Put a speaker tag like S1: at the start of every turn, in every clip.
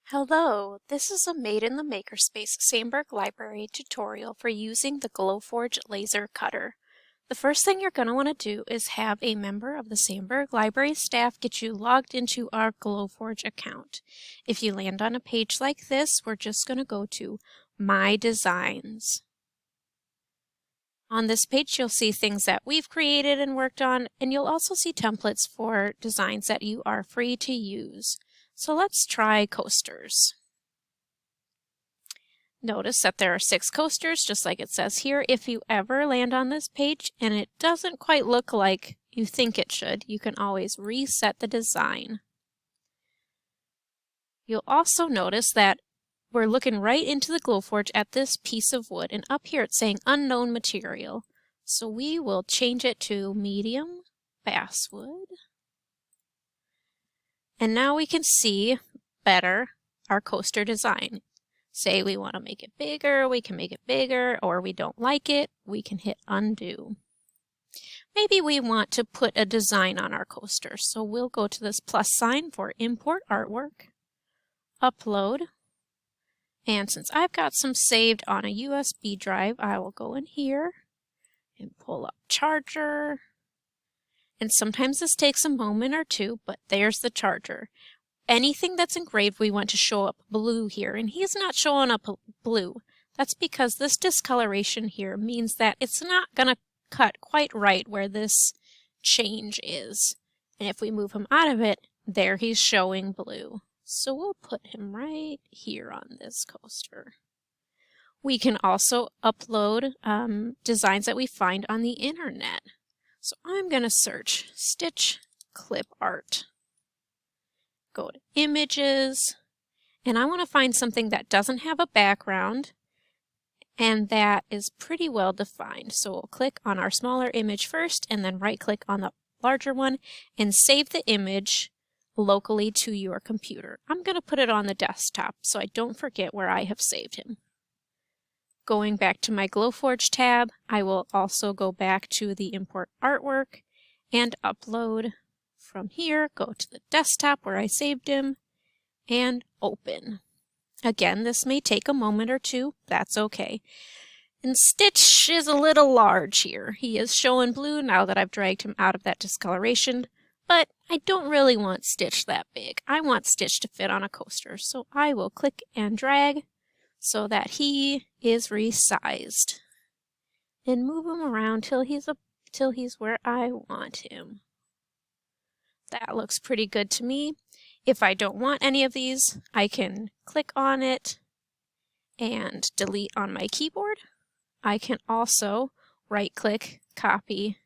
S1: Hello, this is a Made in the Makerspace Sandburg Library tutorial for using the Glowforge laser cutter. The first thing you're going to want to do is have a member of the Sandburg Library staff get you logged into our Glowforge account. If you land on a page like this, we're just going to go to My Designs. On this page, you'll see things that we've created and worked on, and you'll also see templates for designs that you are free to use. So let's try coasters. Notice that there are 6 coasters, just like it says here. If you ever land on this page and it doesn't quite look like you think it should, you can always reset the design. You'll also notice that we're looking right into the Glowforge at this piece of wood, and up here it's saying unknown material. So we will change it to medium basswood. And now we can see better our coaster design. Say we want to make it bigger, we can make it bigger, or we don't like it, we can hit undo. Maybe we want to put a design on our coaster, so we'll go to this plus sign for import artwork, upload, and since I've got some saved on a USB drive, I will go in here and pull up charger. And sometimes this takes a moment or two, but there's the charger. Anything that's engraved, we want to show up blue here, and he's not showing up blue. That's because this discoloration here means that it's not going to cut quite right where this change is. And if we move him out of it, there he's showing blue. So we'll put him right here on this coaster. We can also upload designs that we find on the internet. So I'm going to search Stitch Clip Art. Go to Images, and I want to find something that doesn't have a background and that is pretty well defined. So we'll click on our smaller image first and then right click on the larger one and save the image locally to your computer. I'm going to put it on the desktop so I don't forget where I have saved him. Going back to my Glowforge tab, I will also go back to the import artwork and upload. From here, go to the desktop where I saved him and open. Again, this may take a moment or two, that's okay. And Stitch is a little large here. He is showing blue now that I've dragged him out of that discoloration, but I don't really want Stitch that big. I want Stitch to fit on a coaster, so I will click and drag so that he is resized. And move him around till he's where I want him. That looks pretty good to me. If I don't want any of these, I can click on it and delete on my keyboard. I can also right-click, copy,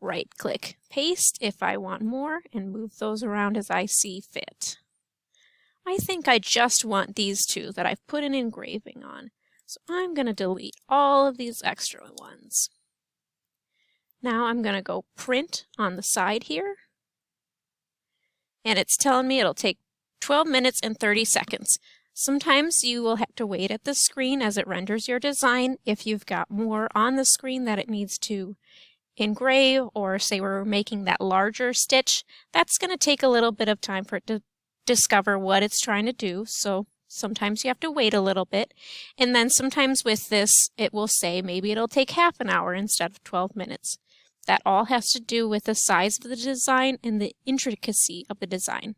S1: right-click, paste if I want more, and move those around as I see fit. I think I just want these 2 that I've put an engraving on, so I'm going to delete all of these extra ones. Now I'm going to go print on the side here, and it's telling me it'll take 12 minutes and 30 seconds. Sometimes you will have to wait at the screen as it renders your design if you've got more on the screen that it needs to engrave, or say we're making that larger Stitch. That's going to take a little bit of time for it to discover what it's trying to do, so sometimes you have to wait a little bit. And then sometimes with this, it will say maybe it'll take half an hour instead of 12 minutes. That all has to do with the size of the design and the intricacy of the design.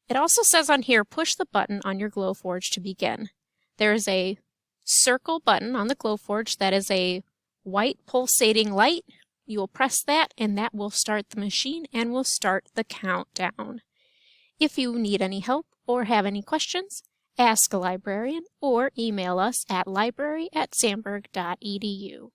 S1: It also says on here, push the button on your Glowforge to begin. There is a circle button on the Glowforge that is a white pulsating light. You will press that and that will start the machine and will start the countdown. If you need any help or have any questions, ask a librarian or email us at library@sandburg.edu.